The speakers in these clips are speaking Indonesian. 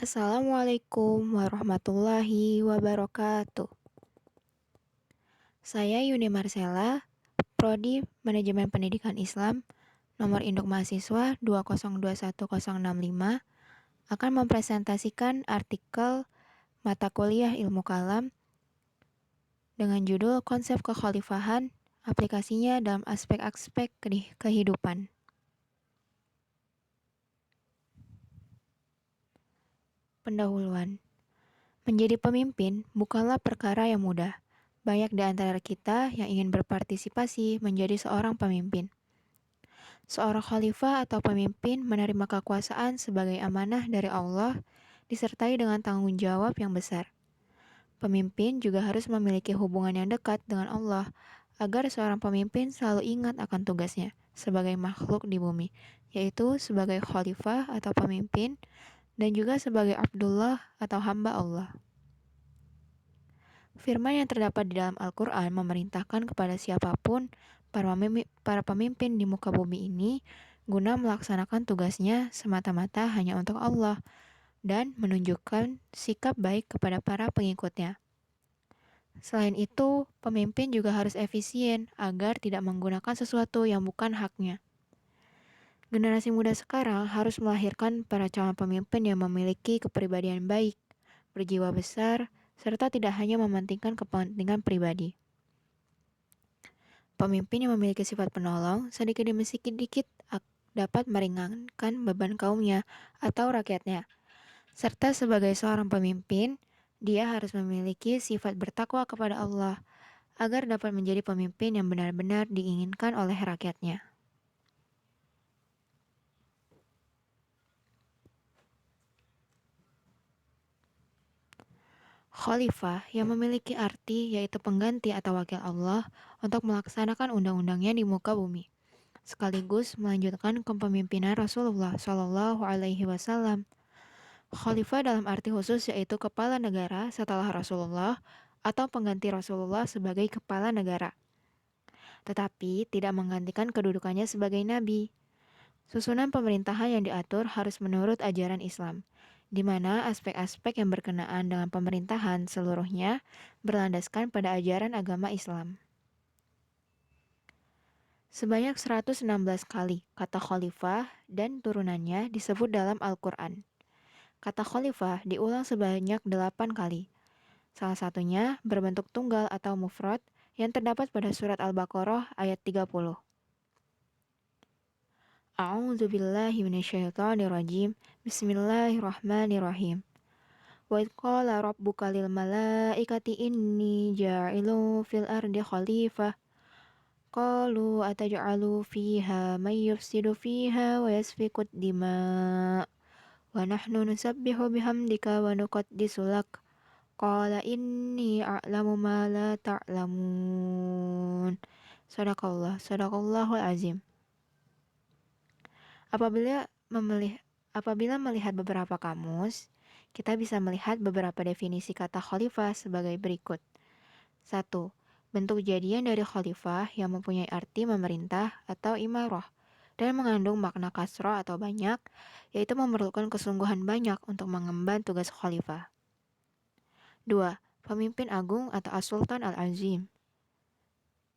Assalamualaikum warahmatullahi wabarakatuh. Saya Yuni Marcella, Prodi Manajemen Pendidikan Islam, nomor induk mahasiswa 2021065, akan mempresentasikan artikel mata kuliah Ilmu Kalam dengan judul Konsep Kekhalifahan, aplikasinya dalam aspek-aspek kehidupan. Pendahuluan. Menjadi pemimpin bukanlah perkara yang mudah. Banyak di antara kita yang ingin berpartisipasi menjadi seorang pemimpin. Seorang khalifah atau pemimpin menerima kekuasaan sebagai amanah dari Allah, disertai dengan tanggung jawab yang besar. Pemimpin juga harus memiliki hubungan yang dekat dengan Allah, agar seorang pemimpin selalu ingat akan tugasnya sebagai makhluk di bumi, yaitu sebagai khalifah atau pemimpin, dan juga sebagai Abdullah atau hamba Allah. Firman yang terdapat di dalam Al-Quran memerintahkan kepada siapapun para pemimpin di muka bumi ini guna melaksanakan tugasnya semata-mata hanya untuk Allah dan menunjukkan sikap baik kepada para pengikutnya. Selain itu, pemimpin juga harus efisien agar tidak menggunakan sesuatu yang bukan haknya. Generasi muda sekarang harus melahirkan para calon pemimpin yang memiliki kepribadian baik, berjiwa besar, serta tidak hanya mementingkan kepentingan pribadi. Pemimpin yang memiliki sifat penolong sedikit demi sedikit dapat meringankan beban kaumnya atau rakyatnya. Serta sebagai seorang pemimpin, dia harus memiliki sifat bertakwa kepada Allah agar dapat menjadi pemimpin yang benar-benar diinginkan oleh rakyatnya. Khalifah yang memiliki arti yaitu pengganti atau wakil Allah untuk melaksanakan undang-undangnya di muka bumi, sekaligus melanjutkan kepemimpinan Rasulullah Shallallahu Alaihi Wasallam. Khalifah dalam arti khusus yaitu kepala negara setelah Rasulullah atau pengganti Rasulullah sebagai kepala negara, tetapi tidak menggantikan kedudukannya sebagai nabi. Susunan pemerintahan yang diatur harus menurut ajaran Islam, di mana aspek-aspek yang berkenaan dengan pemerintahan seluruhnya berlandaskan pada ajaran agama Islam. Sebanyak 116 kali kata khalifah dan turunannya disebut dalam Al-Quran. Kata khalifah diulang sebanyak 8 kali. Salah satunya berbentuk tunggal atau mufrad yang terdapat pada surat Al-Baqarah ayat 30. A'udzu billahi minasyaitonir rajim. Bismillahirrahmanirrahim. Wa idz qala rabbuka lil malaikati inni ja'ilun fil ardi khalifah. Qalu ataj'alu fiha may yufsidu fiha wa yasfiku dima' wa nahnu nusabbihu bihamdika wa nuqaddisu lak. Qala inni a'lamu ma la ta'lamun. Sadaqallahul azim. Apabila melihat beberapa kamus, kita bisa melihat beberapa definisi kata khalifah sebagai berikut. 1. Bentuk kejadian dari khalifah yang mempunyai arti memerintah atau imarah dan mengandung makna kasroh atau banyak, yaitu memerlukan kesungguhan banyak untuk mengemban tugas khalifah. 2. Pemimpin agung atau as-sultan al-azim.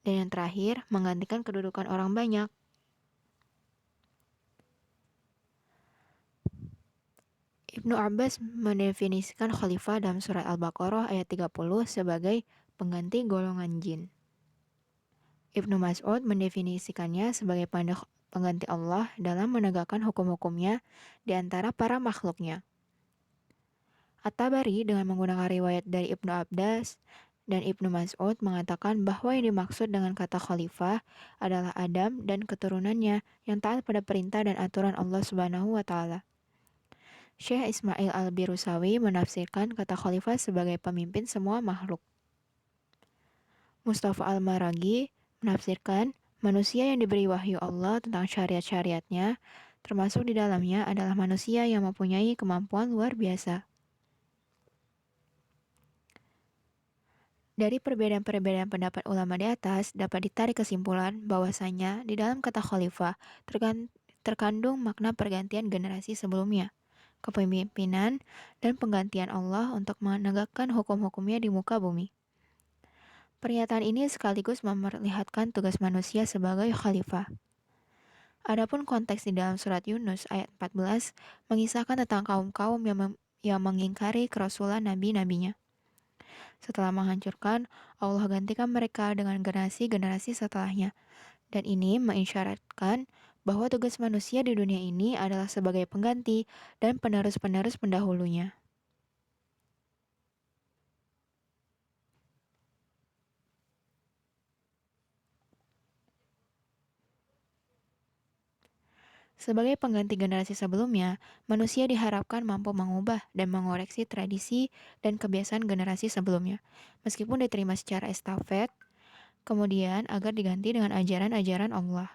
Dan yang terakhir, menggantikan kedudukan orang banyak. Ibnu Abbas mendefinisikan khalifah dalam surat Al-Baqarah ayat 30 sebagai pengganti golongan jin. Ibnu Mas'ud mendefinisikannya sebagai pengganti Allah dalam menegakkan hukum-hukumnya di antara para makhluknya. At-Tabari dengan menggunakan riwayat dari Ibnu Abbas dan Ibnu Mas'ud mengatakan bahwa yang dimaksud dengan kata khalifah adalah Adam dan keturunannya yang taat pada perintah dan aturan Allah Subhanahu wa Ta'ala. Syekh Ismail Al-Birusawi menafsirkan kata khalifah sebagai pemimpin semua makhluk. Mustafa Al-Maraghi menafsirkan manusia yang diberi wahyu Allah tentang syariat-syariatnya, termasuk di dalamnya adalah manusia yang mempunyai kemampuan luar biasa. Dari perbedaan-perbedaan pendapat ulama di atas, dapat ditarik kesimpulan bahwasanya di dalam kata khalifah terkandung makna pergantian generasi sebelumnya. kepemimpinan, dan penggantian Allah untuk menegakkan hukum-hukumnya di muka bumi. Pernyataan ini sekaligus memperlihatkan tugas manusia sebagai khalifah. Adapun konteks di dalam surat Yunus ayat 14 mengisahkan tentang kaum-kaum yang mengingkari kerasulan nabi-nabinya. Setelah menghancurkan, Allah gantikan mereka dengan generasi-generasi setelahnya. Dan ini mengisyaratkan bahwa tugas manusia di dunia ini adalah sebagai pengganti dan penerus-penerus pendahulunya. Sebagai pengganti generasi sebelumnya, manusia diharapkan mampu mengubah dan mengoreksi tradisi dan kebiasaan generasi sebelumnya, meskipun diterima secara estafet, kemudian agar diganti dengan ajaran-ajaran Allah.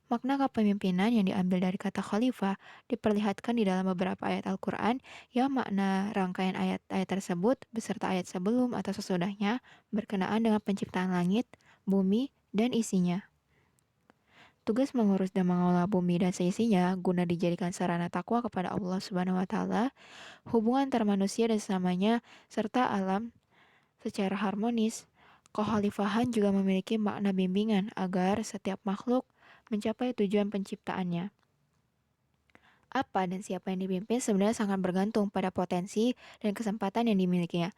Makna kepemimpinan yang diambil dari kata khalifah diperlihatkan di dalam beberapa ayat Al-Quran yang makna rangkaian ayat-ayat tersebut beserta ayat sebelum atau sesudahnya berkenaan dengan penciptaan langit, bumi, dan isinya. Tugas mengurus dan mengelola bumi dan seisinya guna dijadikan sarana takwa kepada Allah Subhanahu wa taala, hubungan antar manusia dan sesamanya serta alam secara harmonis. Kekhalifahan juga memiliki makna bimbingan agar setiap makhluk mencapai tujuan penciptaannya. Apa dan siapa yang dipimpin sebenarnya sangat bergantung pada potensi dan kesempatan yang dimilikinya.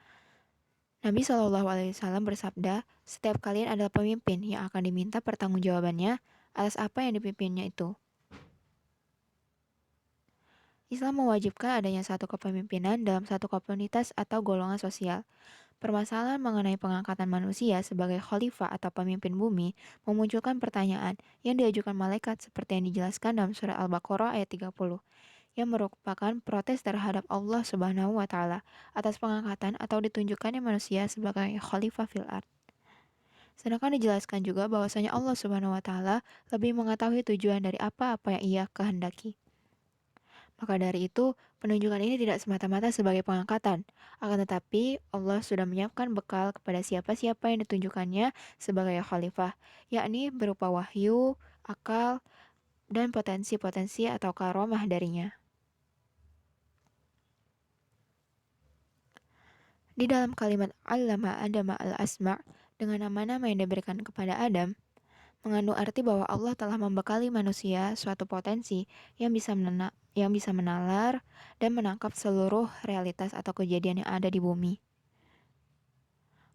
Nabi Shallallahu Alaihi Wasallam bersabda, setiap kalian adalah pemimpin yang akan diminta pertanggungjawabannya atas apa yang dipimpinnya itu. Islam mewajibkan adanya satu kepemimpinan dalam satu komunitas atau golongan sosial. Permasalahan mengenai pengangkatan manusia sebagai khalifah atau pemimpin bumi memunculkan pertanyaan yang diajukan malaikat seperti yang dijelaskan dalam surah Al-Baqarah ayat 30, yang merupakan protes terhadap Allah Subhanahu wa taala atas pengangkatan atau ditunjukkannya manusia sebagai khalifah fil ard. Sedangkan dijelaskan juga bahwasanya Allah Subhanahu wa taala lebih mengetahui tujuan dari apa-apa yang Ia kehendaki. Maka dari itu, penunjukan ini tidak semata-mata sebagai pengangkatan, akan tetapi Allah sudah menyiapkan bekal kepada siapa-siapa yang ditunjukkannya sebagai khalifah, yakni berupa wahyu, akal, dan potensi-potensi atau karomah darinya. Di dalam kalimat Allama Adama al-Asma' dengan nama-nama yang diberikan kepada Adam, mengandung arti bahwa Allah telah membekali manusia suatu potensi yang bisa menalar dan menangkap seluruh realitas atau kejadian yang ada di bumi.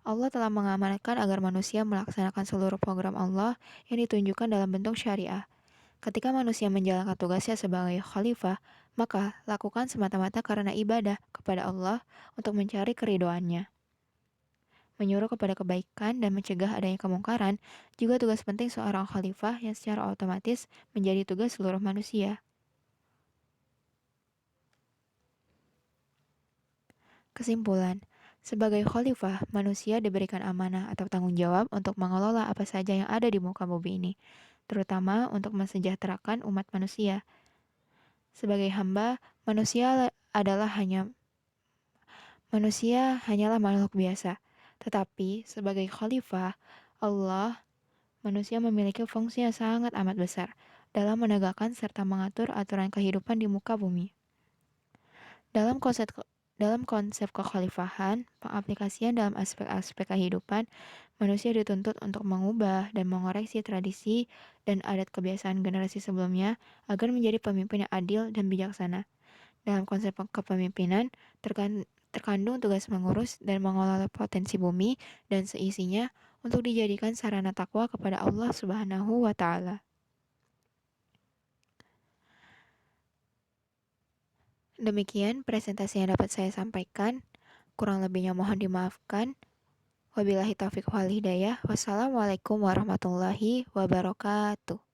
Allah telah mengamanatkan agar manusia melaksanakan seluruh program Allah yang ditunjukkan dalam bentuk syariah. Ketika manusia menjalankan tugasnya sebagai khalifah, maka lakukan semata-mata karena ibadah kepada Allah untuk mencari keridoannya. Menyuruh kepada kebaikan dan mencegah adanya kemungkaran juga tugas penting seorang khalifah yang secara otomatis menjadi tugas seluruh manusia. Kesimpulan, sebagai khalifah, manusia diberikan amanah atau tanggung jawab untuk mengelola apa saja yang ada di muka bumi ini, terutama untuk mensejahterakan umat manusia. Sebagai hamba, manusia hanyalah makhluk biasa. Tetapi sebagai khalifah Allah, manusia memiliki fungsi yang sangat amat besar dalam menegakkan serta mengatur aturan kehidupan di muka bumi. Dalam konsep dalam konsep kekhalifahan, pengaplikasian dalam aspek-aspek kehidupan, manusia dituntut untuk mengubah dan mengoreksi tradisi dan adat kebiasaan generasi sebelumnya agar menjadi pemimpin yang adil dan bijaksana. Dalam konsep kepemimpinan, terkandung tugas mengurus dan mengelola potensi bumi dan seisinya untuk dijadikan sarana takwa kepada Allah Subhanahu wa taala. Demikian presentasi yang dapat saya sampaikan. Kurang lebihnya mohon dimaafkan. Wabillahi taufiq wal hidayah. Wassalamualaikum warahmatullahi wabarakatuh.